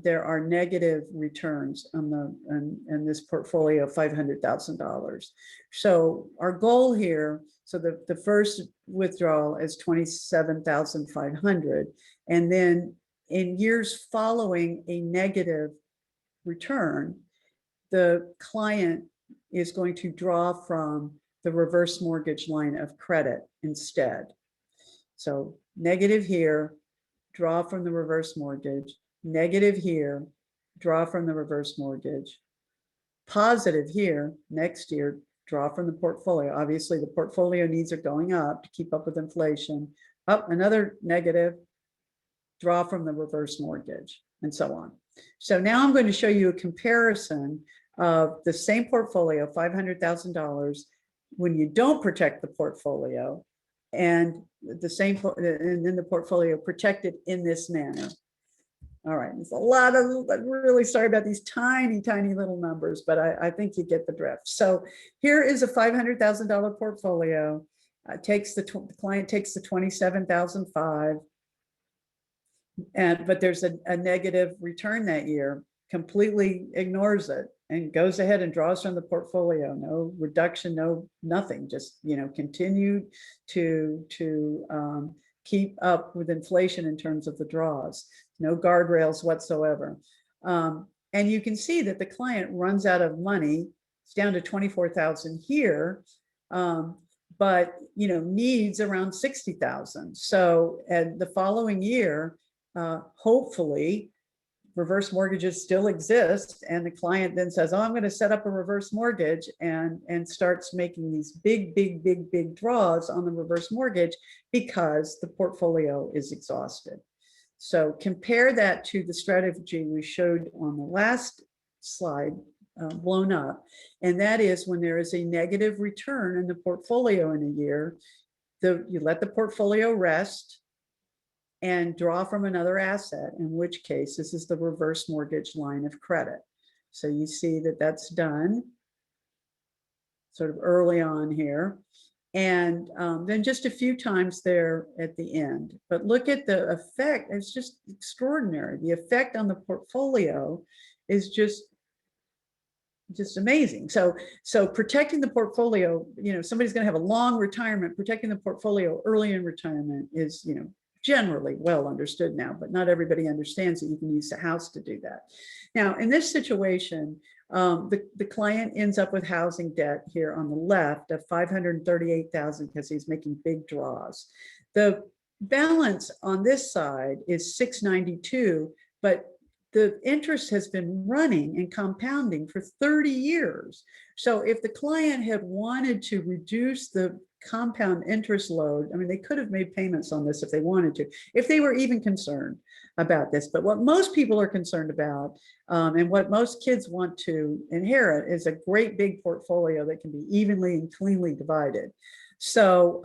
there are negative returns on this portfolio of $500,000. So our goal here, so the first withdrawal is $27,500, and then in years following a negative return, the client is going to draw from the reverse mortgage line of credit instead. So negative here, draw from the reverse mortgage. Negative here, draw from the reverse mortgage. Positive here, next year, draw from the portfolio. Obviously, the portfolio needs are going up to keep up with inflation. Up, another negative, draw from the reverse mortgage, and so on. So now I'm going to show you a comparison of the same portfolio, $500,000, when you don't protect the portfolio, and the same, and then the portfolio protected in this manner. All right, it's a lot of, I'm really sorry about these tiny, tiny little numbers, but I think you get the drift. So here is a $500,000 portfolio. The client takes the 27,005, but there's a negative return that year, completely ignores it and goes ahead and draws from the portfolio. No reduction, no nothing, just, continue to keep up with inflation in terms of the draws, no guardrails whatsoever. And you can see that the client runs out of money. It's down to 24,000 here. But needs around 60,000. So and the following year, hopefully reverse mortgages still exist, and the client then says, oh, I'm going to set up a reverse mortgage, and starts making these big draws on the reverse mortgage because the portfolio is exhausted. So compare that to the strategy we showed on the last slide, blown up, and that is when there is a negative return in the portfolio in a year, you let the portfolio rest and draw from another asset, in which case this is the reverse mortgage line of credit. So you see that that's done sort of early on here, and then just a few times there at the end. But look at the effect, it's just extraordinary. The effect on the portfolio is just amazing. So protecting the portfolio, somebody's going to have a long retirement. Protecting the portfolio early in retirement is, generally well understood now, but not everybody understands that you can use the house to do that. Now, in this situation, the client ends up with housing debt here on the left of 538,000 because he's making big draws. The balance on this side is 692, but the interest has been running and compounding for 30 years. So if the client had wanted to reduce the compound interest load, I mean, they could have made payments on this if they wanted to, if they were even concerned about this. But what most people are concerned about, and what most kids want to inherit, is a great big portfolio that can be evenly and cleanly divided. So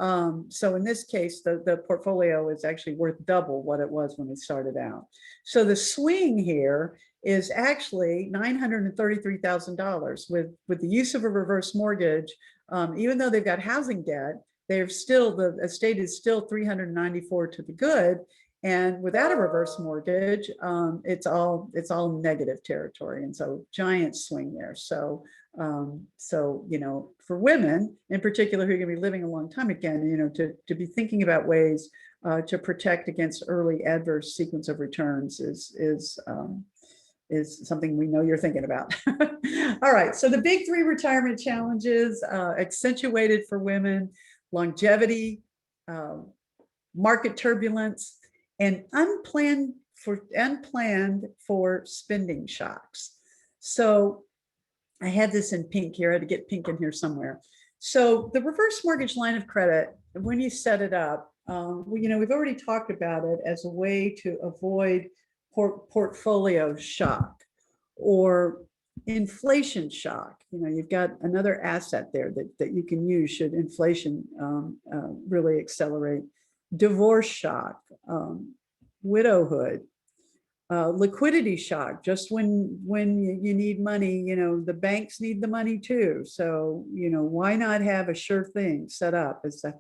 in this case, the portfolio is actually worth double what it was when it started out. So the swing here is actually $933,000 with the use of a reverse mortgage. Even though they've got housing debt, the estate is still 394 to the good. And without a reverse mortgage, it's all negative territory. And so giant swing there. So for women in particular who are going to be living a long time again, to be thinking about ways to protect against early adverse sequence of returns is something we know you're thinking about. All right, so the big three retirement challenges, accentuated for women: longevity, market turbulence, and unplanned for spending shocks. So I had this in pink here. I had to get pink in here somewhere. So the reverse mortgage line of credit, when you set it up, we've already talked about it as a way to avoid portfolio shock or inflation shock. You've got another asset there that you can use should inflation really accelerate. Divorce shock, widowhood, liquidity shock, just when you need money, the banks need the money too. So, why not have a sure thing set up as a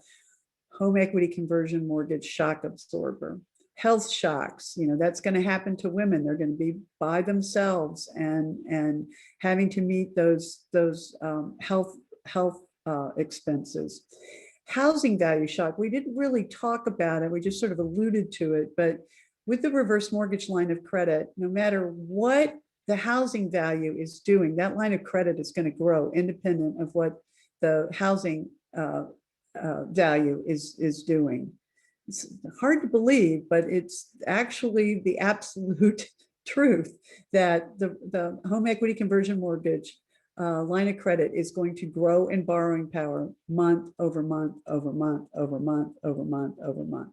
home equity conversion mortgage shock absorber? Health shocks, that's going to happen to women. They're going to be by themselves and having to meet those health expenses. Housing value shock, we didn't really talk about it. We just sort of alluded to it, but with the reverse mortgage line of credit, no matter what the housing value is doing, that line of credit is going to grow independent of what the housing value is doing. It's hard to believe, but it's actually the absolute truth that the home equity conversion mortgage line of credit is going to grow in borrowing power month over month over month over month over month over month.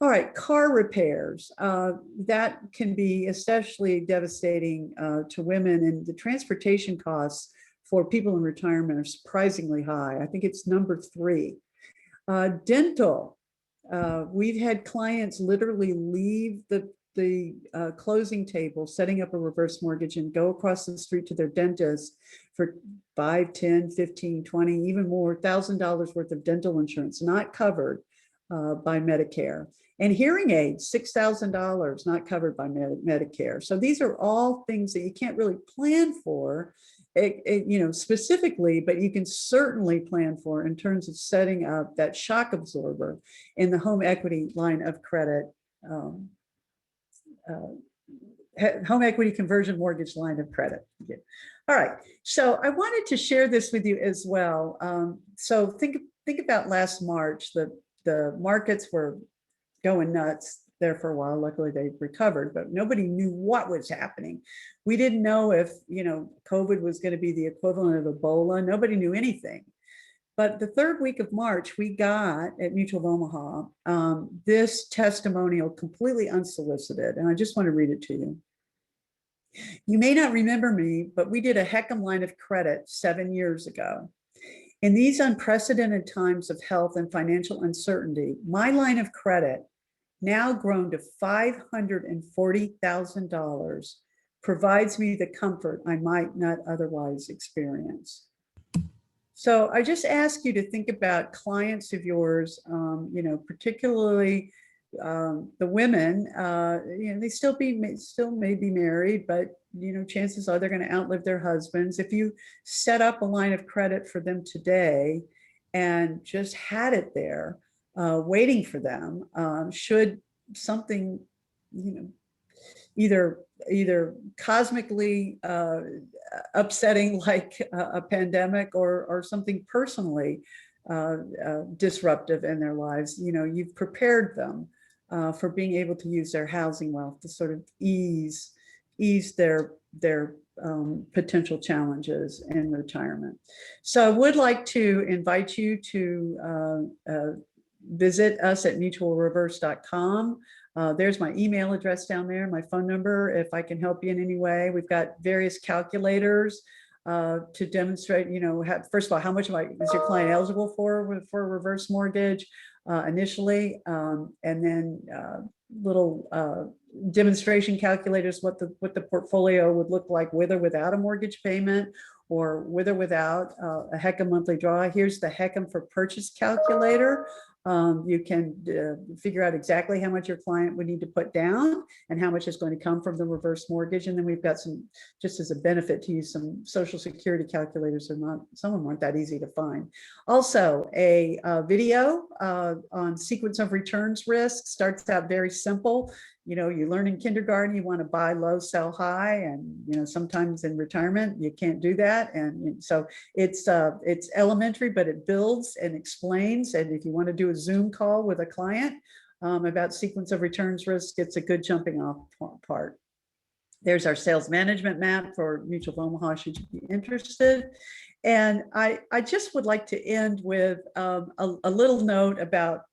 All right, car repairs. That can be especially devastating to women, and the transportation costs for people in retirement are surprisingly high. I think it's number 3. Dental. We've had clients literally leave the closing table, setting up a reverse mortgage and go across the street to their dentist for 5, 10, 15, 20, even more $1,000 worth of dental insurance, not covered by Medicare. And hearing aids, $6,000, not covered by Medicare. So these are all things that you can't really plan for, specifically, but you can certainly plan for in terms of setting up that shock absorber in the home equity line of credit, home equity conversion mortgage line of credit. Yeah. All right, so I wanted to share this with you as well. So think about last March. The markets were going nuts there for a while. Luckily, they recovered, but nobody knew what was happening. We didn't know if COVID was going to be the equivalent of Ebola. Nobody knew anything. But the third week of March, we got at Mutual of Omaha this testimonial completely unsolicited, and I just want to read it to you. You may not remember me, but we did a HECM line of credit 7 years ago. In these unprecedented times of health and financial uncertainty, my line of credit, now grown to $540,000, provides me the comfort I might not otherwise experience. So I just ask you to think about clients of yours, particularly the women. They still may be married, but chances are they're going to outlive their husbands. If you set up a line of credit for them today and just had it there waiting for them, should something either cosmically upsetting like a pandemic or something personally disruptive in their lives, you've prepared them for being able to use their housing wealth to sort of ease their potential challenges in retirement. So I would like to invite you to visit us at mutualreverse.com. There's my email address down there, my phone number, if I can help you in any way. We've got various calculators to demonstrate, first of all, how much is your client eligible for a reverse mortgage initially, and then little demonstration calculators, what the portfolio would look like with or without a mortgage payment, or with or without a HECM monthly draw. Here's the HECM for purchase calculator. You can figure out exactly how much your client would need to put down and how much is going to come from the reverse mortgage. And then we've got some, just as a benefit to use, some Social Security calculators. Some of them aren't that easy to find. Also, a video on sequence of returns risk. Starts out very simple. You learn in kindergarten, you want to buy low, sell high, and sometimes in retirement you can't do that. And so it's elementary, but it builds and explains. And if you want to do a Zoom call with a client about sequence of returns risk, it's a good jumping off part. There's our sales management map for Mutual of Omaha, should you be interested. And I just would like to end with a little note about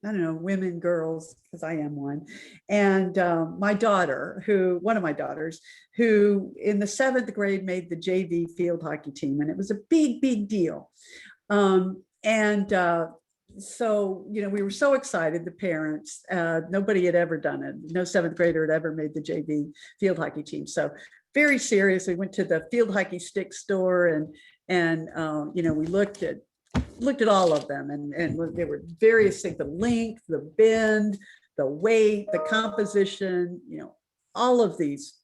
I don't know, women, girls, because I am one. And my daughter, one of my daughters, who in the 7th grade made the JV field hockey team. And it was a big, big deal. So, we were so excited, the parents. Nobody had ever done it. No 7th grader had ever made the JV field hockey team. So very serious. We went to the field hockey stick store and we looked at all of them, and there were various things: the length, the bend, the weight, the composition, all of these,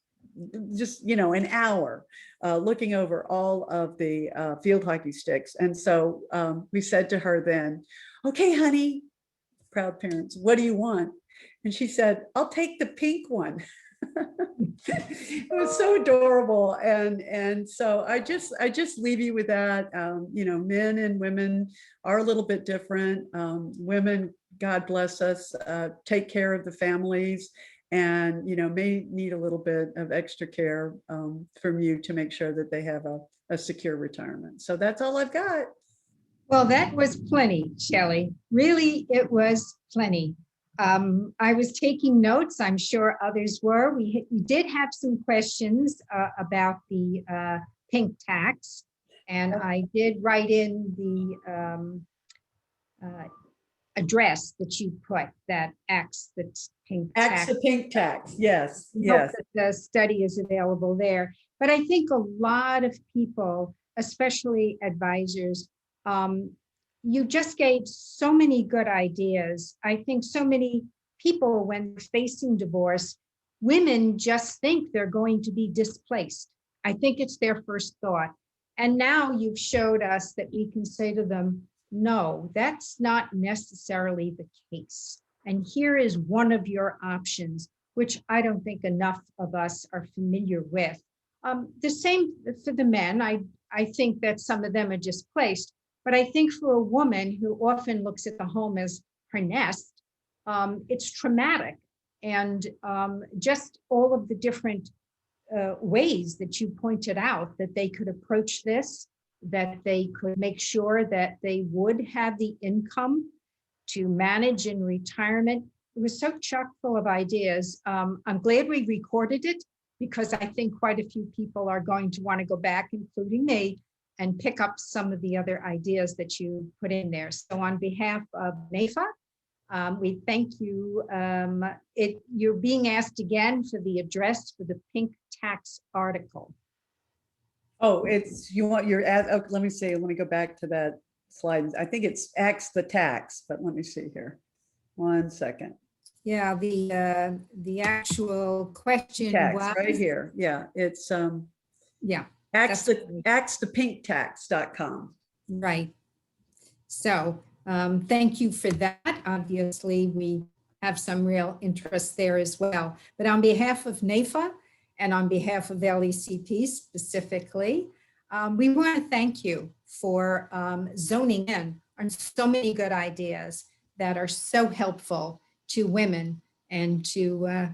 just an hour looking over all of the field hockey sticks. And so we said to her then, "Okay, honey," proud parents, "what do you want?" And she said, "I'll take the pink one." It was so adorable. And so I just leave you with that. Men and women are a little bit different. Women, God bless us, take care of the families, and may need a little bit of extra care from you to make sure that they have a secure retirement. So that's all I've got. Well, that was plenty, Shelley. Really, it was plenty. I was taking notes. I'm sure others were. We did have some questions about the pink tax, and I did write in the address that you put, that X, that's pink Axe tax. the pink tax. Yes, We hope yes. that the study is available there. But I think a lot of people, especially advisors, you just gave so many good ideas. I think so many people, when facing divorce, women just think they're going to be displaced. I think it's their first thought. And now you've showed us that we can say to them, no, that's not necessarily the case. And here is one of your options, which I don't think enough of us are familiar with. The same for the men. I think that some of them are displaced, but I think for a woman who often looks at the home as her nest, it's traumatic. And just all of the different ways that you pointed out that they could approach this, that they could make sure that they would have the income to manage in retirement. It was so chock full of ideas. I'm glad we recorded it because I think quite a few people are going to want to go back, including me, and pick up some of the other ideas that you put in there. So on behalf of NAFA, we thank you. You're being asked again for the address for the pink tax article. Oh, it's, you want your, oh, let me see, let me go back to that slide. I think it's Axe the tax, but let me see here. 1 second. Yeah, the actual question Tax, was, right here. Yeah, it's yeah, axethepinktax.com. right. So thank you for that. Obviously, we have some real interest there as well. But on behalf of NAFA and on behalf of LECP specifically, we want to thank you for zoning in on so many good ideas that are so helpful to women and to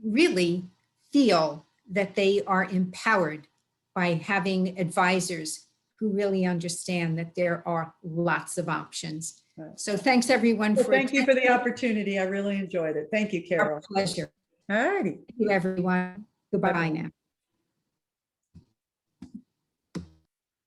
really feel that they are empowered by having advisors who really understand that there are lots of options. Right. So thanks everyone Well, for thank you for the attending. opportunity. I really enjoyed it. Thank you, Our Carol. pleasure. All righty. Thank you, everyone. Goodbye Bye-bye. now.